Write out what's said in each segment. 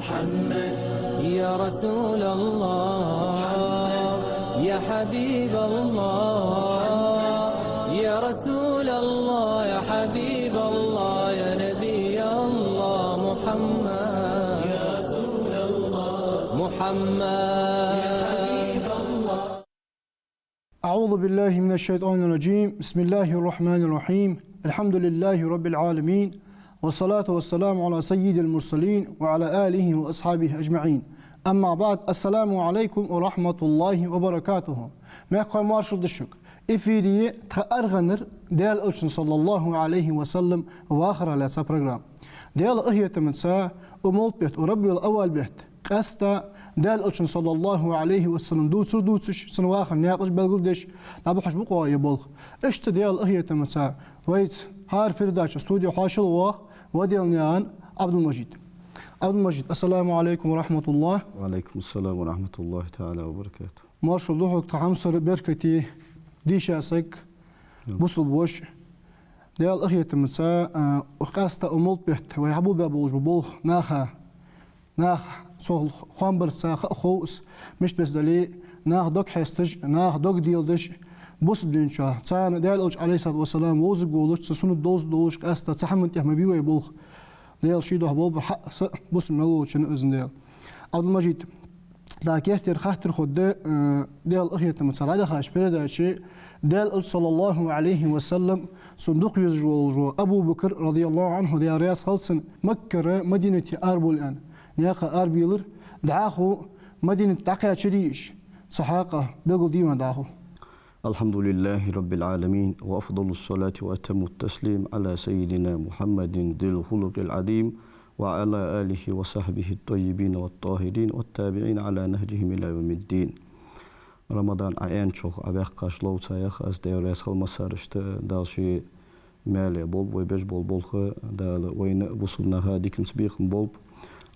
محمد يا رسول الله يا حبيب الله يا رسول الله يا حبيب الله يا نبي الله محمد يا رسول الله محمد يا حبيب الله. أعوذ بالله من الشيطان الرجيم. بسم الله الرحمن الرحيم. الحمد لله رب العالمين والصلاة والسلام على سيد المرسلين وعلى آله وأصحابه أجمعين. أما بعد، السلام عليكم ورحمة الله وبركاته. Mekka marşul düşük. İfiriye tağırganır değerli ölçün sallallahu aleyhi ve sellem ve ahira lesa program. Değerli ahiyetiminsa umult bet o Rabbiyul evvel bet. Qasta değerli ölçün sallallahu aleyhi ve sellem duçuş sını ahir niyaqış belgildeş. Nabi hoş bu qoya bol. İşte değerli ahiyetiminsa vayt har firdaç stüdyo haşıl vaq وديالنيان عبد المجيد. عبد المجيد السلام عليكم ورحمة الله. وعليكم السلام ورحمة الله تعالى وبركاته. مارشال دوحك تحمصر بركتي ديشاسك بوصل بوش ديال أخية المساء وقاستا أمولت بيت ويحبو بابوش ببولخ ناخ صول خامبر ساخ خوس مش بس دلي ناخ دوك حيستج ناخ دوك ديالدش بوصل دينشا تانا ديال أوج عليه الصلاة والسلام ووزق بولوش تسونو دوش قاستا تحمل تحمل بيوي بولخ ديال شي دوح بول بحق بوصل ملوش نأذن ديال عبد المجيد لكن خاطر خد ديال أخية المساء على خاش بردا شيء ديال صلى الله عليه وسلم صندوق يزجو أبو بكر رضي الله عنه ديال رياس خلصن مكة مدينة أربل الآن نياقة أربيلر دعاخو مدينة تقيا شريش صحاقة بيقول ديما دعاخو. الحمد لله رب العالمين وأفضل الصلاة وأتم التسليم على سيدنا محمد ذي الخلق العظيم وعلى آله وصحبه الطيبين والطاهرين والتابعين على نهجهم إلى يوم الدين. رمضان عين شوخ أبيخ قاشلو تايخ أز دير يسخل مسارشت دالشي مالي بولب ويبش بولخ دال وين بوصلناها ديكن سبيخن بولب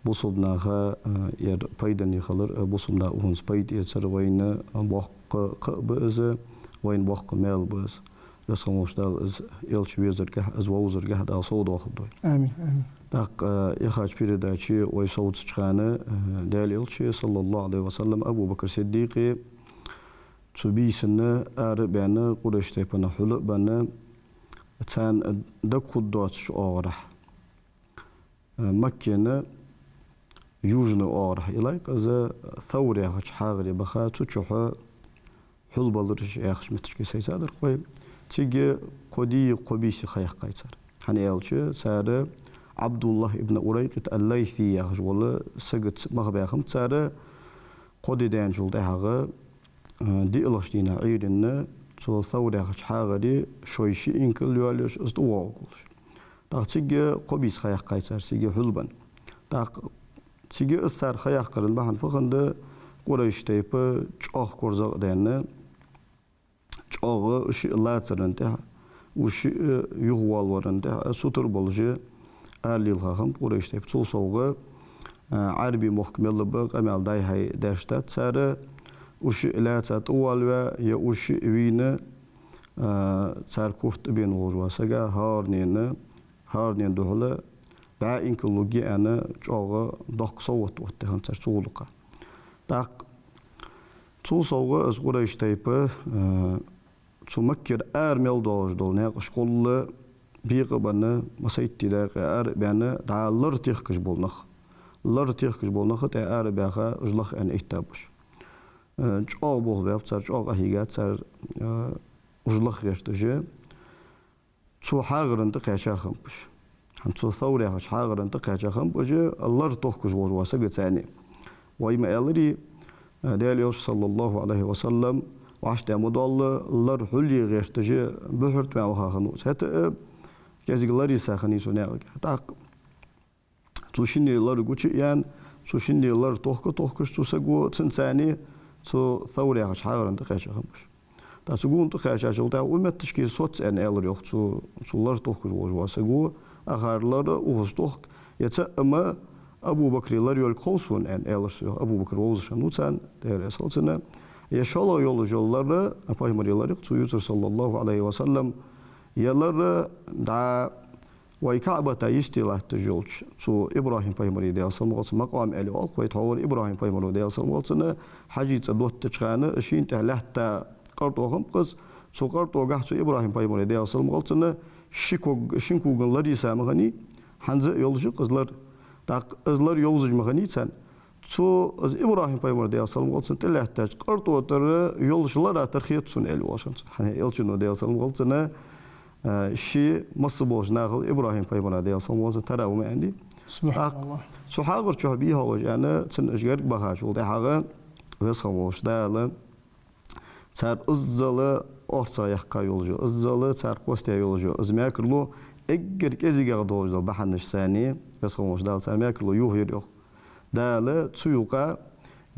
بوصلناها ير بايدن يخلر بوصلنا أهونس بايد يتسر وين بوخ بأز وين بوخ مال بأز يسخل دال أز يلش ويزرقه أز ووزرقه دال صود واخد دوي. آمين آمين. داق يخاج بيرداشي ويصوت شخانة دال يلشي صلى الله عليه وسلم أبو بكر صديقي تبيسنا أربعنا قريش تيبنا حلق بنا تان دكود دوتش أورح مكينا يوجنا أورح إلايك إذا ثوري أخش حاغري بخا تشوحه حل بالرش أخش متشكي سيسادر قوي تيجي قدي قبيسي خيخ قيصر حني يلشي سارة عبد الله ابن أوريقة الليثي يخش ولا سجت مغباخم سارة قدي دانجول دهغه دي إلاشتينا عيرنا تو ثورة خش حاغري شويشي إنكل يواليش أستوى كلش. تاق تيجي قبيس خياق قيصر تيجي حلبن. تاق تيجي السر خياق قرن بحن فخند قريش تيبه جاه كرزق دهنا جاه وش لاترنته وش يهوال ورنته سطر بلجة أرلي الخام قريش تيب تو صوغة عربي محكمل بق أمال داي هاي درشتات سارة وش لاتات أولوا يا وش وينا صار كورت بين وجوا سجا هارنين دهلا بعدين كلوجي أنا جاغا دق صوت وتهان صار سولقة دق صوغة أزغرا يشتيبه تمكر أرمل دول ناقش كل بيقبنا مسيتي داق أربعنا دعالر تيخكش بولنخ تأربعها أجلخ أن إتابش جاء بول بيب صار جاء هيجات صار وجلخ يرتجى شو حاجرن تقيش خمبش هم شو ثورة هش حاجرن تقيش خمبش الله رتوخش واسقط ثاني ويما ألري داليوش صلى الله عليه وسلم وعشت مدال الله حلي يرتجى بحرت مع وخانوس هتا كذي الله يسخني سناك تاق توشيني الله رجوتي يعني توشيني الله توخش توسقو تنساني تو ثورة هش حاجرن تقيش خمبش تاسقون تقيش عشان وما تشكي صوت أن ألري تو الله توخش واسقو آخر الله وهستوخ يتأمى أبو بكر الله يلقوسون أن ألرسي أبو بكر ووزشان نوتان ده رسالتنا يشالله يولو جلله أباي مريالله يقصو يوسف صلى الله عليه وسلم يلله دا وكعبة يستيله تجولش سو إبراهيم بيمري ديال صلمغلس مقام ألي ألقى يتحول إبراهيم بيمرو ديال صلمغلسنا حاجة تدوت تشخانة شين تهلهت قرطوهم قص سو قرطو قح سو إبراهيم بيمري ديال صلمغلسنا شنكو لدي سامغني حنز يولج قزلر تاق قزلر يولج مغني سن سو إبراهيم بيمري ديال صلمغلسنا تلهت قرطو تر يولجلر ترخيت سن ألي واشنس حنا يلشنو ديال صلمغلسنا شيء مصبوش ناقل إبراهيم بيمرا ديال صلمغلسنا ترى وما عندي سبحان الله سو حاجر شهبيه هو أنا تن أشجار بهاش وده حاجة وصلموش ده صار أزلا أرصا يحكي يولجو أزلا صار قوستي يولجو أزمير كله أجر كذي قدوج ده بحنش ثاني وصلموش ده صار مير كله يوهيريو ده لا تسويقا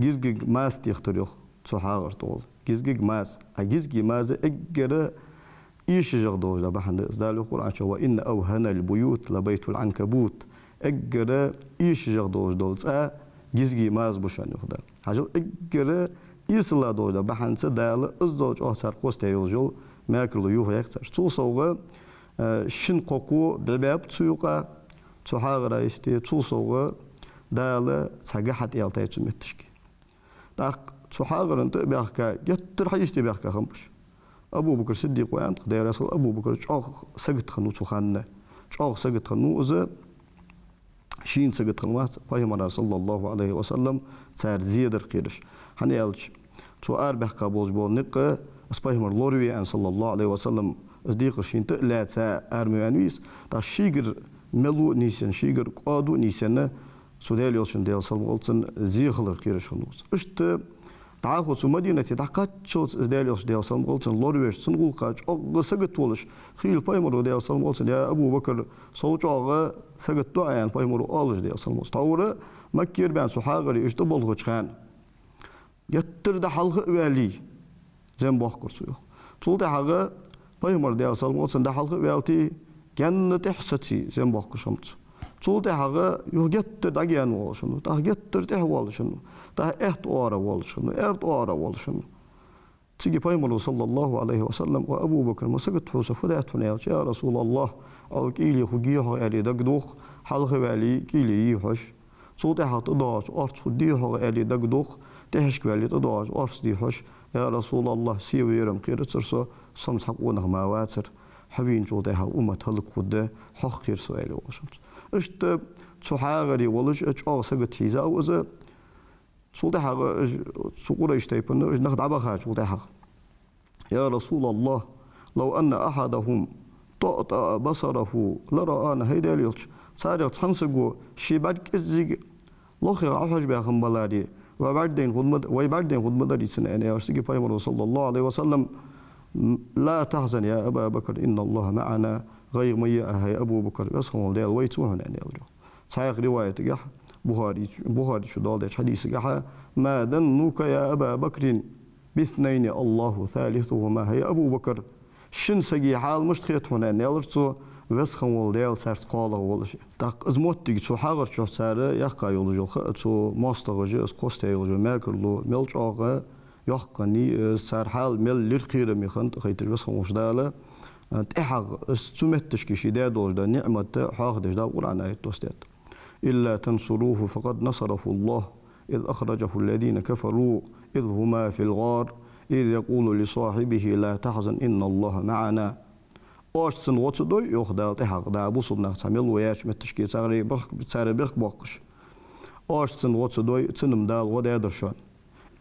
جزء ماس تختاريو سو حاجر طول جزء ماس أجزء ماس أجر إيش جغدوج ده بحند إزدال القرآن شو إن أوهن البيوت لبيت العنكبوت أجر إيش جغدوج دولت جزء ماز بوشان يخدا حاجة أجر إيسلا دوج ده بحند سدال الزوج أثر قوست يوجل ما كله يوه يكتر توصوغ شن قوقو بباب تسوقا تحاغ رايستي توصوغ دال تجحت يالتاي تمتشكي داق تحاغ أنت بيحكا يتر حيستي بيحكا خمبش أبو بكر الصديق وين قدير رسول أبو بكر شاخ سجد خنو تخانة شاخ سجد خنو إذا شين سجد خنو فهم صلى الله عليه وسلم صار زيادر قيرش هنيالش تو أربع قبول بول نقة أسبهم اللوري أن صلى الله عليه وسلم صديق شين تلا تا أرميانويس تا شيجر ملو نيسان شيجر قادو نيسان سودال يوشن ديال صلمغلسن زيخلر قيرش خنوس إشت تعاقد سو مدينة تعقد شوز ديالوش ديال صلمغلسن لوريش سنقول قاج أو سجت ولش خيل بايمرو ديال صلمغلسن يا أبو بكر صوتشاغ سجت دعيان بايمرو آلش ديال صلمغلسن تورا مكير بين سحاغري إيش تبلغ خان يتر ده حلق والي زين باخر سويخ طول ده حاجة بايمر ديال صلمغلسن ده حلق والتي جنة حستي زين باخر شمت طول ده حاجة يجتر دعيان والشنو ده يجتر تحوال شنو ده أورا والشنو أورا والشنو تيجي بايمر صلى الله عليه وسلم وأبو بكر مسكت فوسه فدات فنيات يا رسول الله أو كيلي خجيه علي دقدوخ حلق والي كيلي يحش صوت حق تداش أرض خديه علي دقدوخ تهشك والي تداش أرض ديحش يا رسول الله سيويرم قير ترسو صمت حقونه ما واتر حبين صوت حق أمة هلك خده حق قير سؤالي واشنت اشت صحاغري ولش أو سقط هيزا وإذا صوت حق سقورة يشتيبن نخد عبخها صوت حق يا رسول الله لو أن أحدهم طأطأ بصره لرآنا هيدا ليلش صار تنسقو شباد كزيج لخير عفش بيخم بلادي وبعدين خدمة دريسن أنا يرسقي بايمر صلى الله عليه وسلم لا تحزن يا أبا بكر إن الله معنا غير مياه يا أبو بكر يسخن ديال ويتوهن أنا يلجو صحيح رواية جح بخاري شو دالش حديث جح ما ظنك يا أبا بكر باثنين الله ثالثهما هي أبو بكر شن سجي حال مش تخيط هنا نيلرتو وسخن والديال سرت قاله والش دق أزموت تيجي شو حاجر شو سعر يحكي يلجو شو ماستغج قصت يلجو ماكرلو ملج آغا يحكني سر حال مل لرخير ميخنت خيتر وسخن وش داله تحق سمتش كشي ده دوج ده نعمة حاق ده القرآن آية توستات إلا تنصروه فقد نصره الله إذ أخرجه الذين كفروا إذ هما في الغار إذ يقول لصاحبه لا تحزن إن الله معنا أشتن وتصدو يخدع تحق ده بوصلنا تعمل وياش متشكي ساري بخ باقش أشتن وتصدو تنم دال ودا درشان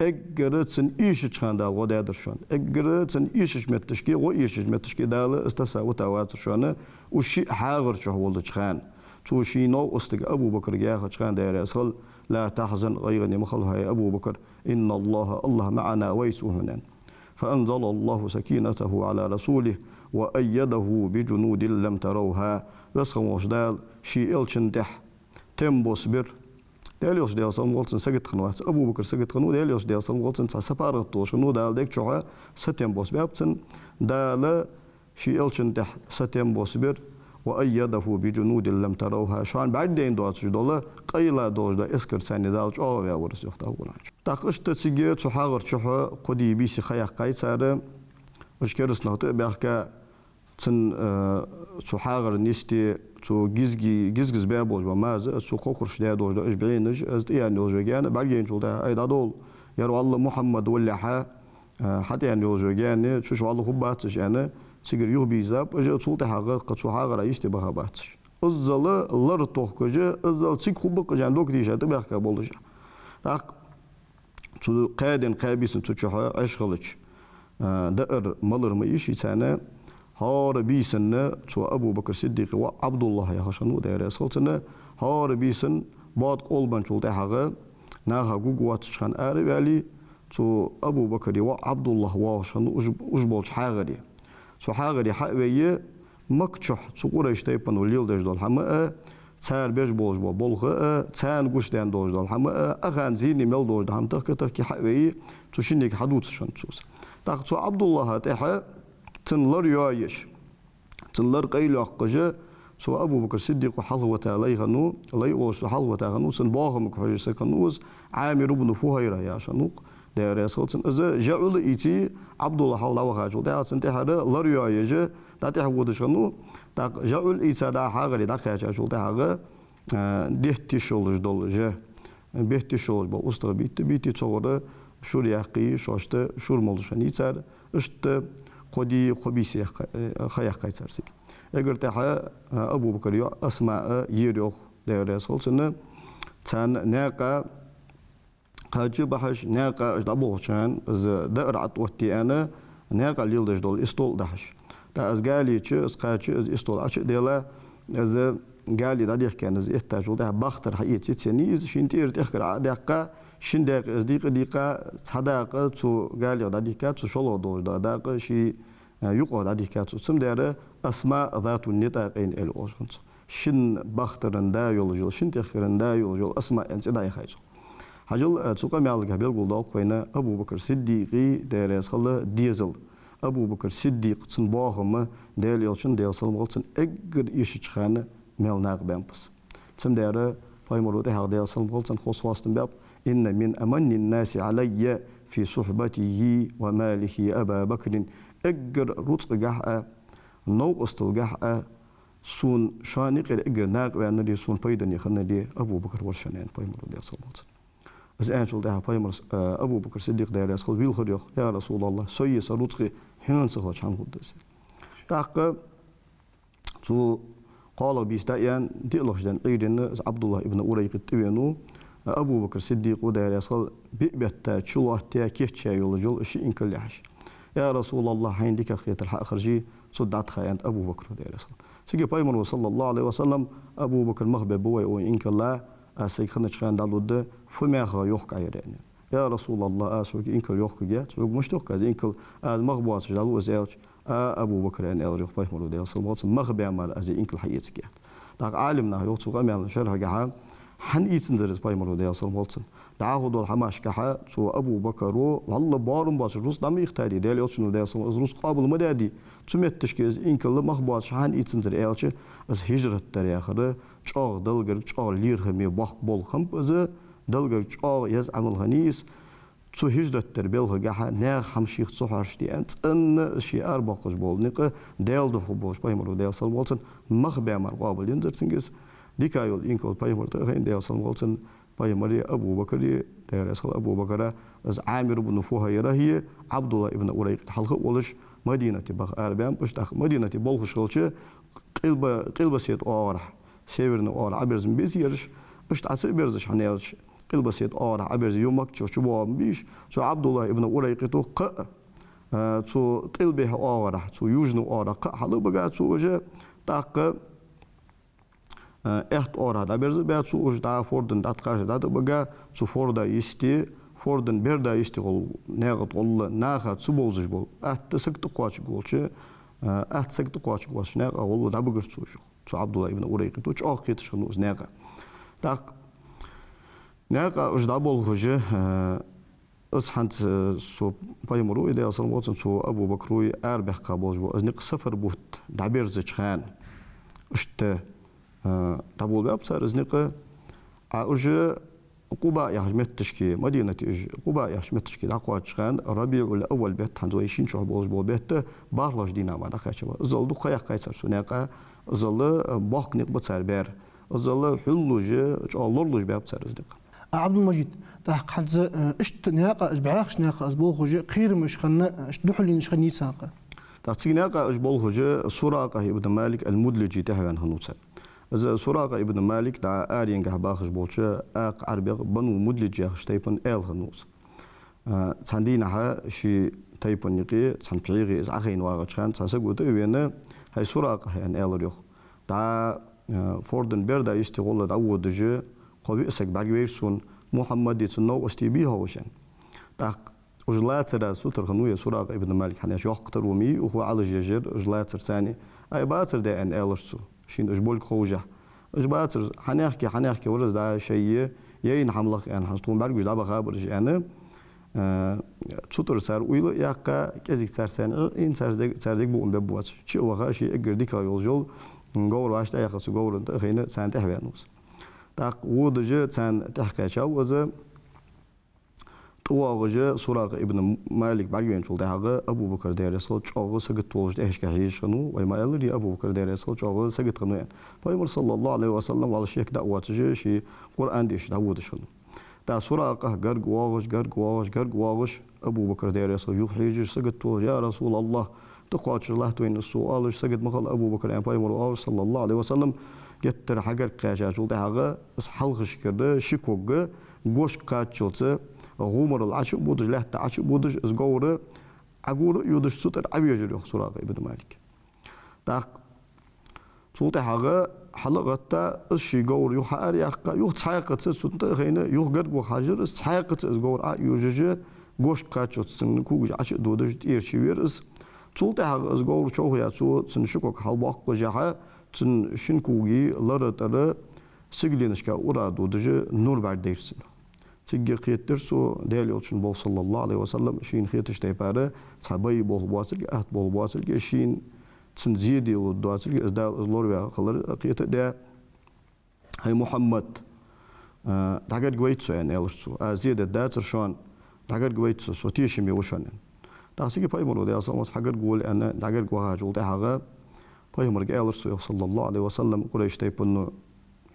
أجرتن إيش كان دال ودا درشان أجرتن إيش متشكي وإيش متشكي دال استساء وتوات شانه وشي حاغر شو ولد كان توشي نو استق أبو بكر جاء كان داير أسهل لا تحزن غيرني مخلها يا أبو بكر إن الله معنا ويسوهنا فأنزل الله سكينته على رسوله وأيده بجنود لم تروها وسخن وشدال شي إلشندح تمبوس بر داليوس ديال صلمغلسن سجد خنوات أبو بكر سجد خنو داليوس ديال صلمغلسن سفارة توشنو دال ديك شوها ستمبوس بابتن دال شي إلشندح ستمبوس بر وأيده بجنود لم تروها شان بعدين دوات جدولا قيلا دوج دا اسكر ساني دالج أو يا ورس يختار قرآن تاقش تسيجي تحاغر شوها قدي بيسي خياق قايد سارة وشكرس نغطي بيحكا تن تو حاجر نيستي تو جزجز بابوج بماز تو خوكرش ده دوج ده إشبعينج يعني دوج يعني بعدين شو ده أي دول يرو الله محمد ولا حتى يعني دوج يعني شو الله خباتش يعني سيجر يو بيزاب أجا تو حاجة قصو حاجة رئيستي بها باتش أزل لر توخكجة أزل سيك خبك جان دوك ديجا تبعك كبولجا تاك تو قادن قابيس تو تشوها أشغلش دقر ملر ما يشي سنة هار بيسن تو أبو بكر الصديق وعبد الله يا خشنو داير سلطنة هار بيسن بعد قلبان شو تحقق ناها جوجوات شان أربعلي تو أبو بكر وعبد الله وخشنو أجبولش حاجري تو حاجري حقوية مكتشح تو قريش تيبان وليل داش دول حما تسار بيش بولش بولغ تسان قوش دان دوش دول حما أخان زيني مل دوش دهم تركي حقوية تو شنيك حدود شان تسوس تاخ تو عبد الله تحا تنلر يايش تنلر قيل عقجة سو أبو بكر الصديق وحلوة عليه غنو الله يوش حلوة غنو سن باهم كحجة سكنوز عامر بن فهيرة يا شنوق داير يسقط سن إذا جعل إيتي عبد الله حلا وخاجو ده سن تهرة لر يايش ده تهود شنو ده جعل إيتي ده حاجة ده خاجة شو ده حاجة ده تشولج دولجة به تشولج بأستر بيت تصور شو رياقي شاشته شو المولشني تر اشت قدي خبيسي خيا قيصرسي اگر تها ابو بكر يو اسماء يريخ داير سولسن تان ناقا قاجي بحش ناقا دابوشان از داير عطوتي انا ناقا ليلدش دول استول دحش دا از قالي تش از قاجي از استول اش ديلا از قالي داديخ كان از احتاج وده باختر حقيقي تسني شنتير تخكر دقه شندق از دقيقه صداقه تو قالي داديكا تو شلو دو دقه شي يقعد داديكا تو سم داره اسماء ذات النطاقين الاوشنت شن باخترن دا يولجول شن تخرن دا يولجول اسماء انت دا يخايزو حاجل تسوق مالك قبل قول دال قوينا ابو بكر الصديقي دارس خلا ديزل ابو بكر الصديق تن باهم دال يولشن دال سلمغلتن اگر يشي چخانه مال ناق بامبس تم داره بايمرو ده دال سلمغلتن خصواستن باب ان من امن الناس علي في صحبته وماله ابا بكر اگر رزق جحا نوقستل جحا سون شاني غير اگر ناق وانري سون بايدني خندي ابو بكر ورشنان بايمرو ده سلمغلتن از انشل ده بايمر ابو بكر الصديق داير يسخل ويل خريخ يا رسول الله سويس رزق هنن سخل شان قدس تاق تو قال بيستايان ديلوجدن ايدن عبد الله ابن اوريق تبينو ابو بكر الصديق وداير يسخل بيبتا تشلوه تا كيتشا يولجول شي انكلحش يا رسول الله عندك خيط الحق خرجي صدعت خيانت ابو بكر داير يسخل سيجي بايمر صلى الله عليه وسلم ابو بكر مغبب بو انك الله اسيخن تشخان دالود فماخا يوخ عيراني يا رسول الله اسوك انكل يوخ جات ومشتوك انكل المغبوط جالو ازيلش ابو بكر ان الريخ بايمر داير صلوات مغبا مال از انكل حياتك داق عالمنا يوخ تو غمال شرح جها حن ايتندرز بايمر داير صلوات دعاه دول حماش كحا سو ابو بكر والله بارم باش روس دم يختاري داير يوشنو داير صلوات روس قابل مدادي تمتشكز انكل مغبوط شحن ايتندر الش از هجرت تاريخه چاغ دلگر چاغ لیر همی باخ بول خمپ از دلگر چاغ یز عمل هنیس تو هجرت تربیل هجاه نه همشیخ صحرش دی انت ان شیار باخش بول نق دیل دو خوبش پیمرو دیل سلمولتن مخ بیامر قابل یندرتینگز دیکایول اینکل پیمر تهین دیل سلمولتن پیمری ابو بکری دیر اسخل ابو بکر از عامر بن فهيرة هي عبد الله ابن اوريق حلقه ولش مدينه بخ اربعم بشتخ مدينه بولخشلچ قلب سيت اورح سيفرنا اور عبرز بيزيرش اشت عسى بيرزش حنيلش قلب سيت اور عبرز يومك شو بيش شو عبد الله ابن اوريقتو ق شو قلبه اور شو يوجن اور ق حلو بقى شو وجه تاق احت اور عبرز بقى شو وجه دا فوردن داتقاش دا بقى شو فوردا يستي فوردن بيردا يستي قول ناغت قول ناخت شو بولجش بول احت سكت قواش قولش احت سكت قواش قولش ناغ قول دا بقر شو شو عبد الله ابن اوريق تو چاق قيتش خنوز ناقه داق ناقه اش دابول خجه اس حنت سو بايمرو اذا اصلا واتن سو ابو بكروي اربح قابوج بو ازنق صفر بوت دعبير زچخان اشت دابول باب صار ازنق اج قباء يحمت تشكي مدينة قباء يحمت تشكي دقوا تشخان ربيع الأول بيت حنزوي شين شو بوز بو بيت بارلاش دينا ما دخل شباب زل دو خيا قيصر سناقة زل باق نقبت سربير زل حلوج الله بياب سرزدق عبد المجيد تحق حدز اشت ناقة اشبعاخش ناقة ازبول خوجي خير مش خنا اش دحلي نش خني ساقة تحت ناقة اشبول خوجي سراقة ابن مالك المدلجي تهوان هنوسا إذا سراقة ابن مالك دا آرين جه باخش بولشة آق عربي بنو مدلج يخش تيبن آل هنوس تندينا ها شي تيبن يقي تن بيجي إذا أخين واقعشان تنسقو تبينا هاي سراقة يعني آل ريخ دا فوردن بيردا يستغل داود دج قوي إسق بعيرسون محمد يتنو استيبيه هوشان دا وجلات ترى سوتر خنوية سراقة ابن مالك حنيش يقتر ومي وهو على الجزر وجلات ثاني أي باتر ده أن آلرسو شين أجبول خوجة أجباتر حنحكي ورز ده شيء يين حملك يعني حنستون برجوج لعبة خابرش يعني تشطر سر ويل ياقا كذيك سرسان إن سردك بوم ببوات شيء وخاشي أجرديك يولجول نقول واش تأخذ سقول أنت خينا سان تحبينوس تاق ودج سان تحكي شو وذا طواغج سراقة ابن مالك بعدين شو ده أبو بكر دارسه شاغ سجت توجد إيش كهيش خنو وما يلري أبو بكر دارسه شاغ سجت خنو يعني فيمر صلى الله عليه وسلم على شيء دعوة شيء قرآن ديش دعوة خنو ده سراقة جرج واغش أبو بكر دارسه يحيج سجت توجد يا رسول الله تقاتش الله توين السؤال سجت مخل أبو بكر يعني فيمر صلى الله عليه وسلم جتر حجر قاجع شو ده حلقش كده شكوجة gosh kaçılsa غومر العشق بودج له تعشق بودج إزجورة عقول يودج سوتر عبيجر سراقة ابن مالك تاق صوت حاجة حلقة الشي جور يحار يحق يحتحقق سوت خينا يحجر وحجر استحقق إزجور يوجج gosh kaçılsın kuj عشق دودج يرشيرس صوت حاجة إزجور شو هي صوت سنشكوك حلباق بجها سن شنكوجي لرتر سجلينشكا ورا دودج نور بعد ديرسن تيجي خيترسو ديال يوتشن بول صلى الله عليه وسلم شين خيتش تيباره صحابي بول بواتل أهت بول بواتل شين تنزيدي ودواتل إزدال إزلور خلر خيت ده هاي محمد دعير جويتسو يعني إلشتو زيد الداتر شون دعير جويتسو سوتيش ميوشان تحسيك بايمرو ده أصلا حجر جول أنا دعير جوها جول ده حاجة بايمر إلشتو صلى الله عليه وسلم قريش تيبنو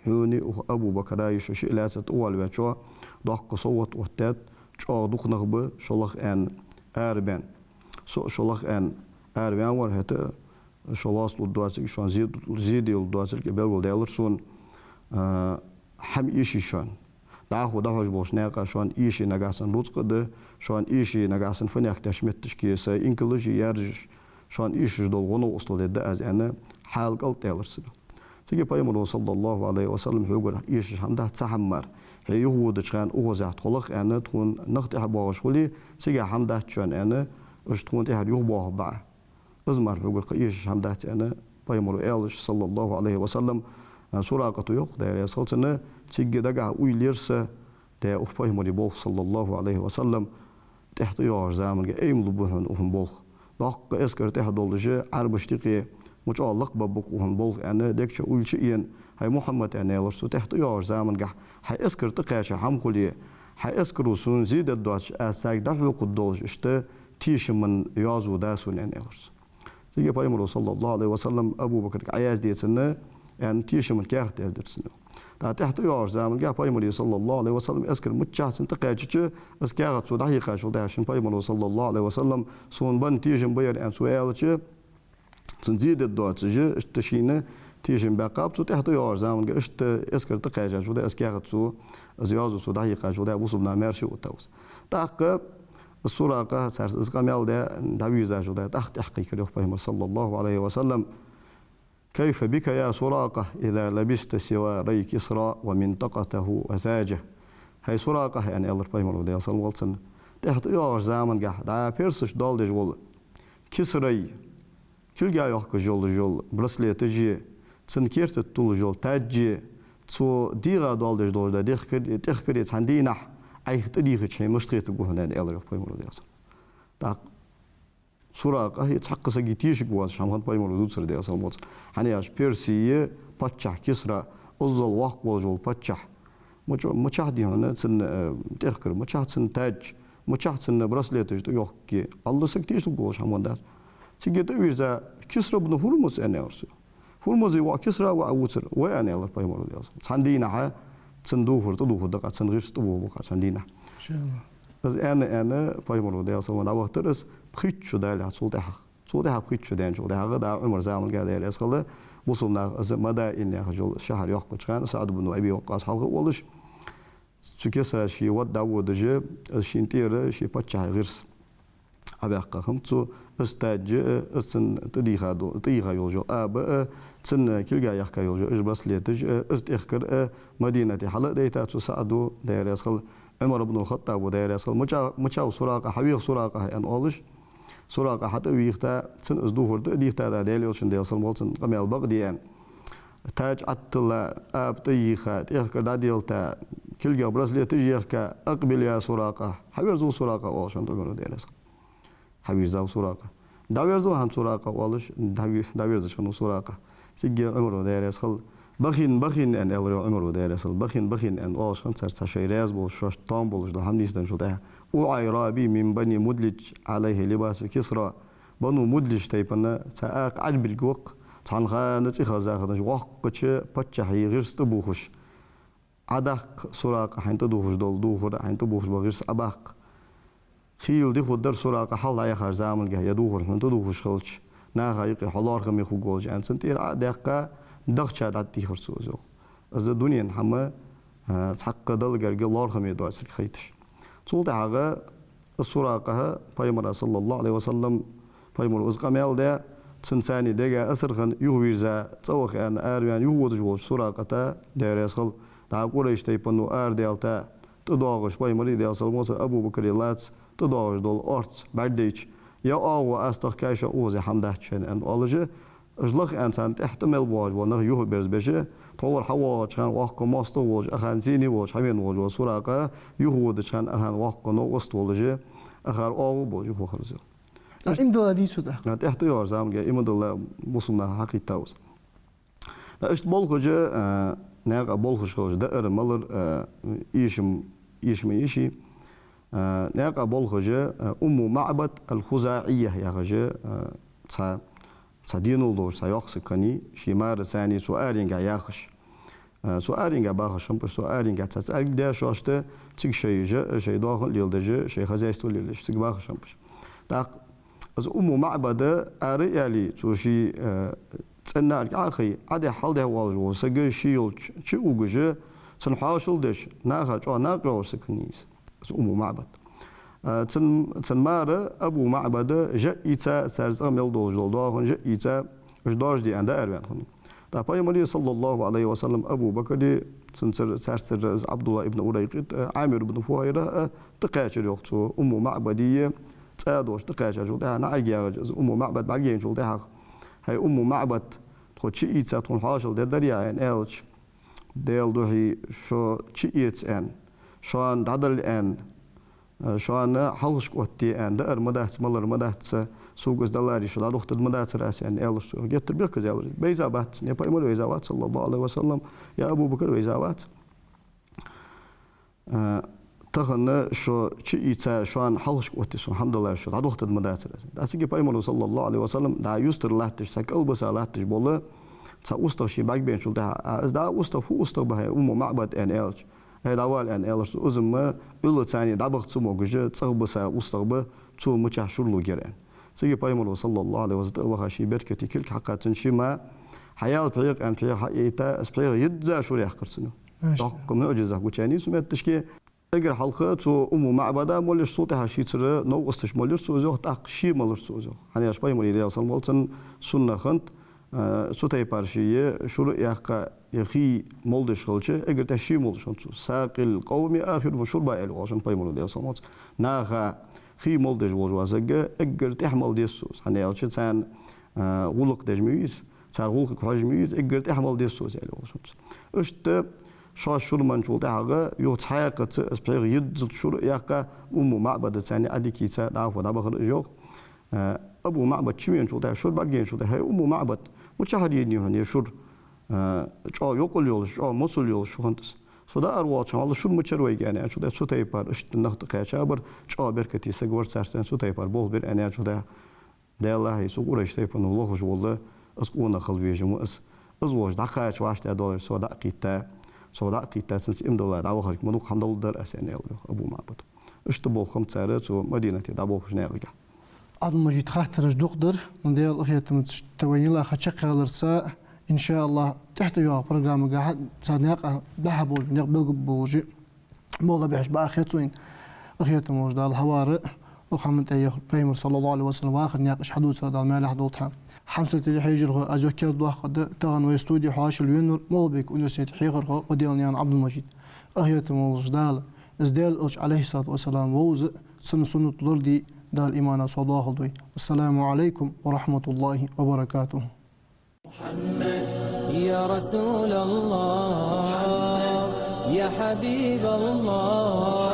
هوني أبو بكر عايش شيء لا تطول بيشوا ضحك صوت وتات شو دخ نخبة شلخ أن أربعين شلخ أن أربعين ورهته شلاص للدواتك شون زيد للدواتك بيلقول ديلرسون هم إيشي شون ده بوش ناقة شون إيشي نجاسن روتقده شون إيشي نجاسن فنيك تشمت تشكيسة إنكلوجي يرجش شون إيشي دول غنو أصله ده أز أنا حال قل ديلرسون تيجي بايمر صلى الله عليه وسلم يقول إيش حمده تحمر هي يهود كان أوزعت خلق أنا تكون نخت أحبار شغلي تيجي حمده كان أنا إيش تكون تهر يهباه بع أزمر يقول إيش حمده أنا بايمر إيش صلى الله عليه وسلم سراقة يقدر يصلنا تيجي دقة ويليرسه ده أخ بايمر يبوه صلى الله عليه وسلم تحت يار زمان أي ملبوهن أفهم بوه دق إسكر تحت دولجة عرب اشتقي مش الله ببوك وهم بول أنا دكش أول شيء هاي محمد أنا ورسو تحت يار زمن جح هاي أسكر تقاش هم خليه هاي أسكر وسون زيد الدوش أساق دحوق قدوش إشته تيش من يازو داسون أنا ورسو تيجي بايمر صلى الله عليه وسلم أبو بكر عياز ديتنا يعني تيش من كاخت أدرسنا تحت يار زمن جح بايمر صلى الله عليه وسلم أسكر متشات تقاش أسكاغت سو دحيقة شو داشن بايمر صلى الله عليه وسلم سون بن تيش بير أن سؤال تنزيد الدوات جه اشتشينا تيجن بقاب سو تحت يار زمان اشت اسكر تقاجا شو ده اسكاغت سو زيازو سو دقيقة شو ده وصلنا مارشي وتوس تاق السراقة سارس اسقاميال ده داويزا شو ده تحت تحقيق له صلى الله عليه وسلم كيف بك يا سراقة إذا لبست سواري كسرى ومنطقته وزاجه هاي سراقة يعني الله بيمر ده صلى الله عليه وسلم تحت يار زمان قاعد دا بيرسش دالدج ولا كسرى كل جاي يحكي جول برسليت جي تنكرت طول جول تاجي تو ديرا دالدج دول ده تخكري عندنا أي تديخ شيء مشتريت جوهنا ده الله بيمر ده أصلا تا سراقة هي تحقق سجيتيش جواد شامخان بيمر ده صار ده أصلا يعني عش بيرسية بتشح كسرة أزل وقت جول بتشح مشاهدي هنا سن تأخر مشاهد سن تاج مشاهد سن براسليت جو يوكي الله سكتيش تقولش همون ده تيجي تقول كسر ابن هرمز أنا أرسل هرمز وكسر وأوتر وأنا الله بيمر ده سندينا ها سندوفر تدوفر دقة سنغير تبوه بقى سندينا إن شاء الله بس أنا بيمر ده أصلا ده وقت رأس بخيت ده اللي صوتها بخيت ده شو ده هذا عمر زمان قاعد يرأس خلا وصلنا مدى إني أخجل شهر يحقق كان سعد بن أبي وقاص حلقة ولش سكسر شيء ود داود جه شيء تيره شيء بتشاه غيرس أبيك خمسة استاج استن تديها يوجو أب تسن كل يحكي يوجو إجبرس ليتج استخكر مدينة حلق ديتا تساعدو داير يسخل عمر بن الخطاب وداير يسخل مچاو سراقة حبيق سراقة أن أولش سراقة حتى ويختا تسن أزدوفر تديختا دا ديل يوشن ديل سلمولتن قميل بغديان تاج عطلا أب تيخا تيخكر دا ديلتا كل جبرس ليتج يحكي أقبل يا سراقة حبيق زو سراقة أولشن تقولو ديل يسخل حبيب زاو سراقة داوير زو هم سراقة والش داوير زشانو سراقة سيجي عمره داير يسخل بخين أن ألرو عمره داير يسخل بخين أن والش هم صار شيراز بولش شاش طام بولش ده هم نيستن شو ده وعيرابي من بني مدلج عليه لباس كسرى بنو مدلج تيبنا ساق عجب الجوق تعنخا نتيخا زاخدش وقتش بتشحي غير استبوخش عدق سراقة حين تدوخش دول دوفر حين تبوخش بغير أباق خيل دي خود در سراقة حل عيا خرزامل جه يدوخر من تدوخش خلش ناخا يقي حلار خمي خو جولج أن سنتير دقة دخش عاد تيخر سوزو از الدنيا حما تحقق دل جرج الله خمي دواسك خيتش صوت حاجة السراقة بيمر صلى الله عليه وسلم بيمر أزقمال ده سنساني دقة أسرخن يهويرزا توخ أن أريان يهود جول سراقة دير يسخل تا قريش تيبنو أرديالتا تداغش بيمر ديال سلموس أبو بكر لاتس تداغش دول أرتس بعديش يا أو أستخ كايشة أوزي حمدهشن أن أولجه أجلخ إنسان تحتمل واج ونخ يهود برز بشه طور حواج كان واقع ماستو واج أخان زيني واج حمين واج وسراقة يهود كان أخان واقع نو وسط واجه أخر أو واج يهود خرزه إن دول دي سودا تحت يار زام جا إما دول بوسنا حقيقة تاوز إشت بالخجة ناقة بالخش خرج دائر ملر يشي ناقة بالخجة معبد الخزاعية يا خجة دينو دور سياقسكني شمار ثاني سؤالين ياخش سؤالين باخش هم بس سؤالين تسأل ده شاشته تيجي شيء داخل يلدجه شيء خزايستو ليش تيجي باخش هم بس تاق از معبد أريالي توشي تسنال أخي عادي حال ده والجو سجى شيء شو وجه سنحاشل دش ناخج ناقرأ سكنيس از معبد تنمار أبو معبد جاء إيتا سرز أميل دوج داخل جاء إيتا إجدارج دي عند أربعين خني تابعي مري صلى الله عليه وسلم أبو بكر دي سرسر عبد الله ابن أوريقط عامر بن فهيرة تقاشر يوقتو معبدية تادوش تقاشر جودها نعرجع معبد بعدين جودها هاي معبد تخد شيء إيتا تون حاشل ده دريا إن إلش ديل دوهي شو شيء إيت إن شان دادل إن شان حلش قوتي أن دار مدات ملر مدات سوق دلاري شو لروحت مدات رأس أن إلش تو جت بيك زالر بيزابات نبى يمر بيزابات صلى الله عليه وسلم يا أبو بكر بيزابات تخن شو شيء شان حلش قوتي سو الحمد لله شو لروحت مدات رأس أسيج بيمر صلى الله عليه وسلم دا يستر لاتش سكال بس لاتش بوله سأوستر شيء بعد بين شو ده از دا أوستر بها معبد أن إلش هذا أول أن إلش أزمة بلو ثاني دابق تسمو جه تصبسا وستغبه تو متشحشر لو جران سيجي بايمر صلى الله عليه وسلم وخاشي بركتي كل حقات شيما حياة الفريق أن فريق حقيقة أسبريق يدزا شو ريح قرصنه دقق معجزة وشاني سمعت تشكي أجر حلقة تو معبدا مولش صوتها شيء ترى نو استش مولش سوزه تاق شيء مولش سوزه هني أش بايمر يدي أصلا مولتن سنة خنت سوتي بارشية شروع يخي مولدش خلشه أجر تشي مولدش خلشه ساقل قومي آخر مشروب بايلو عشان بايمولو ديال صامت ناخا خي مولدش وجوازجة أجر تحمل ديسوس هني ألش سان غلق دجميز سار غلق حجميز أجر تحمل ديسوس يعني عشان أشت شاش شو من شو ده يوتحقق أسبوع يدزل شروع يقع معبد ثاني أديكيسا دافع دابخر جوخ أبو معبد شمين شو ده شو بعدين شو ده هاي معبد متشهدين هني شو جا يقول يول جا مسؤول يول شو هندس سودا أرواتش والله شو متشروي يعني شو ده شو تيبار إشت النهض قياشابر شو بركتي سجور سارستان شو تيبار بول بير أنا شو ده الله يسوق ولا يشتي بنو الله شو والله أسقونا خلوي جمو أزواج دقائق واش $10 سودا قيتا سنس $10 دعوة خلك منو $5 أسنى أبو معبد إشت بول خمس سعرات سو مدينة دعوة خشنا رجع عبد المجيد خاطر دقدر من ديال أخيات متوين الله خشق الرساء إن شاء الله تحت يوم برنامج قاعد صناعة بحبول نقبل بوجي موضوع بيحش بأخيات وين أخيات موجود الحوارئ وخمنت أيه بيمر صلى الله عليه وسلم وآخر ناقش حدوث هذا المال حدوثها حمسة اللي حيجره أزوكر الله قد تغن ويستوديو حواش الوينور موضبك ونسيت حيغره وديالنيان عبد المجيد أخيات موجود ازدال عليه الصلاة والسلام ووز سنة لردي دال الإيمان صلى الله عليه وسلم السلام عليكم ورحمة الله وبركاته محمد يا رسول الله يا حبيب الله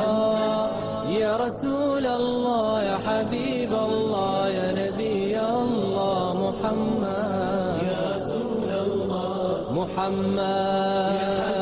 يا رسول الله يا حبيب الله يا نبي الله محمد يا رسول الله محمد